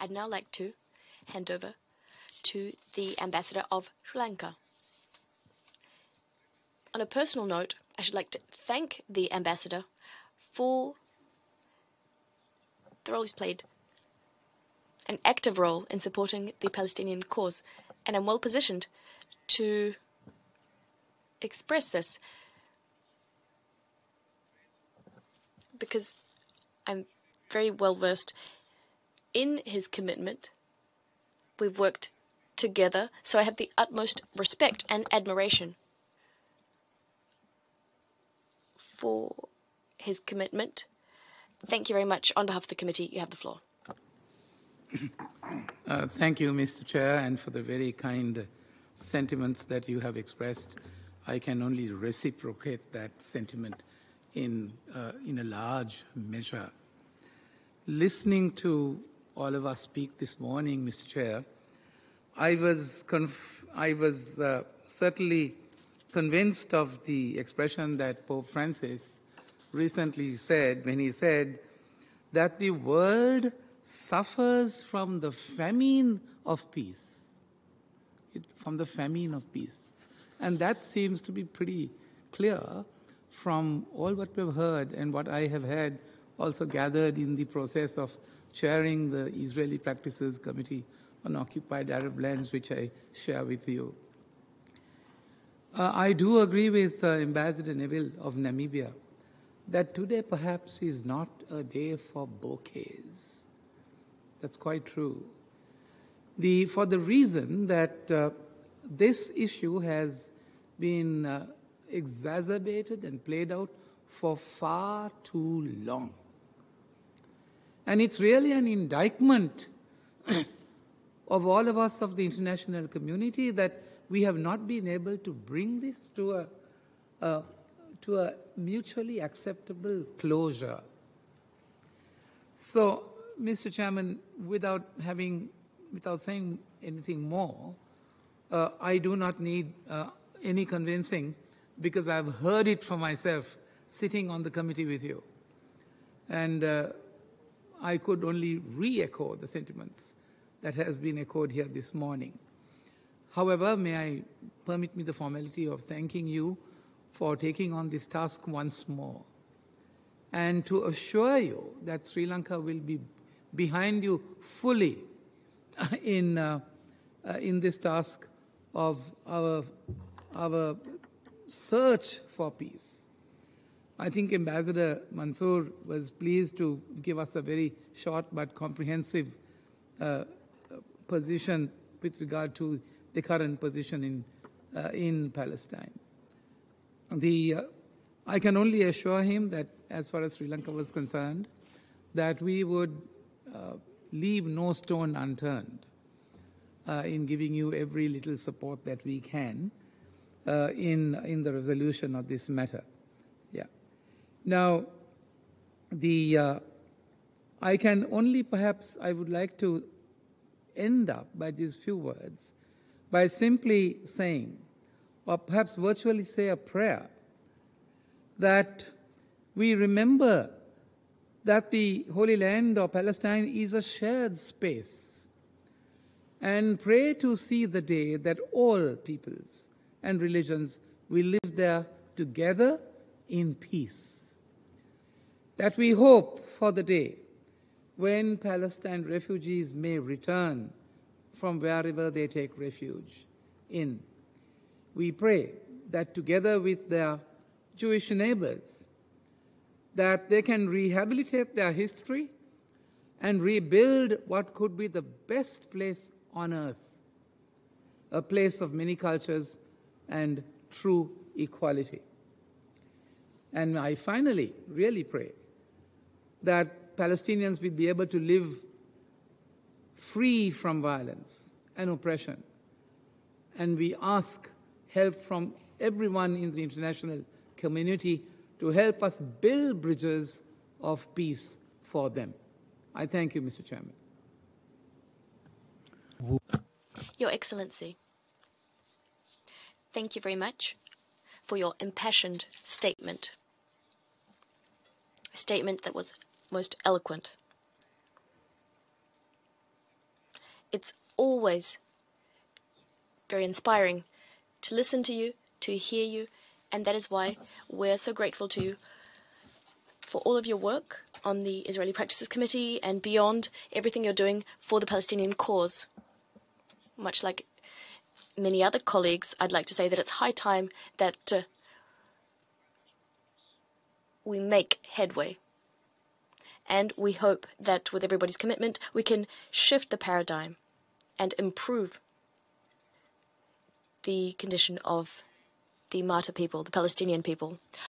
I'd now like to hand over to the Ambassador of Sri Lanka. On a personal note, I should like to thank the Ambassador for the role he's played, an active role in supporting the Palestinian cause, and I'm well positioned to express this because I'm very well versed in his commitment. We've worked together, so I have the utmost respect and admiration for his commitment. Thank you very much. On behalf of the committee, you have the floor. Thank you, Mr. Chair, and for the very kind sentiments that you have expressed. I can only reciprocate that sentiment in a large measure. Listening to all of us speak this morning, Mr. Chair, I was certainly convinced of the expression that Pope Francis recently said when he said that the world suffers from the famine of peace. From the famine of peace. And that seems to be pretty clear from all what we've heard and what I have had also gathered in the process of chairing the Israeli Practices Committee on Occupied Arab Lands, which I share with you. I do agree with Ambassador Neville of Namibia that today perhaps is not a day for bouquets. That's quite true. For the reason that this issue has been exacerbated and played out for far too long. And it's really an indictment of all of us of the international community that we have not been able to bring this to a mutually acceptable closure. So, Mr. Chairman, without saying anything more, I do not need any convincing because I've heard it for myself sitting on the committee with you. And I could only re-echo the sentiments that has been echoed here this morning. However, may I permit me the formality of thanking you for taking on this task once more and to assure you that Sri Lanka will be behind you fully in this task of our search for peace. I think Ambassador Mansour was pleased to give us a very short but comprehensive position with regard to the current position in Palestine. I can only assure him that as far as Sri Lanka was concerned, that we would leave no stone unturned in giving you every little support that we can in the resolution of this matter. Yeah. Now, I can only perhaps, I would like to end up by these few words by simply saying, or perhaps virtually say a prayer, that we remember that the Holy Land or Palestine is a shared space, and pray to see the day that all peoples and religions will live there together in peace. That we hope for the day when Palestine refugees may return from wherever they take refuge in. We pray that together with their Jewish neighbors, that they can rehabilitate their history and rebuild what could be the best place on earth, a place of many cultures and true equality. And I finally really pray that Palestinians will be able to live free from violence and oppression. And we ask help from everyone in the international community to help us build bridges of peace for them. I thank you, Mr. Chairman. Your Excellency, thank you very much for your impassioned statement. A statement that was most eloquent. It's always very inspiring to listen to you, to hear you, and that is why we're so grateful to you for all of your work on the Israeli Practices Committee and beyond, everything you're doing for the Palestinian cause. Much like many other colleagues, I'd like to say that it's high time that we make headway. And we hope that with everybody's commitment, we can shift the paradigm and improve the condition of the martyr people, the Palestinian people.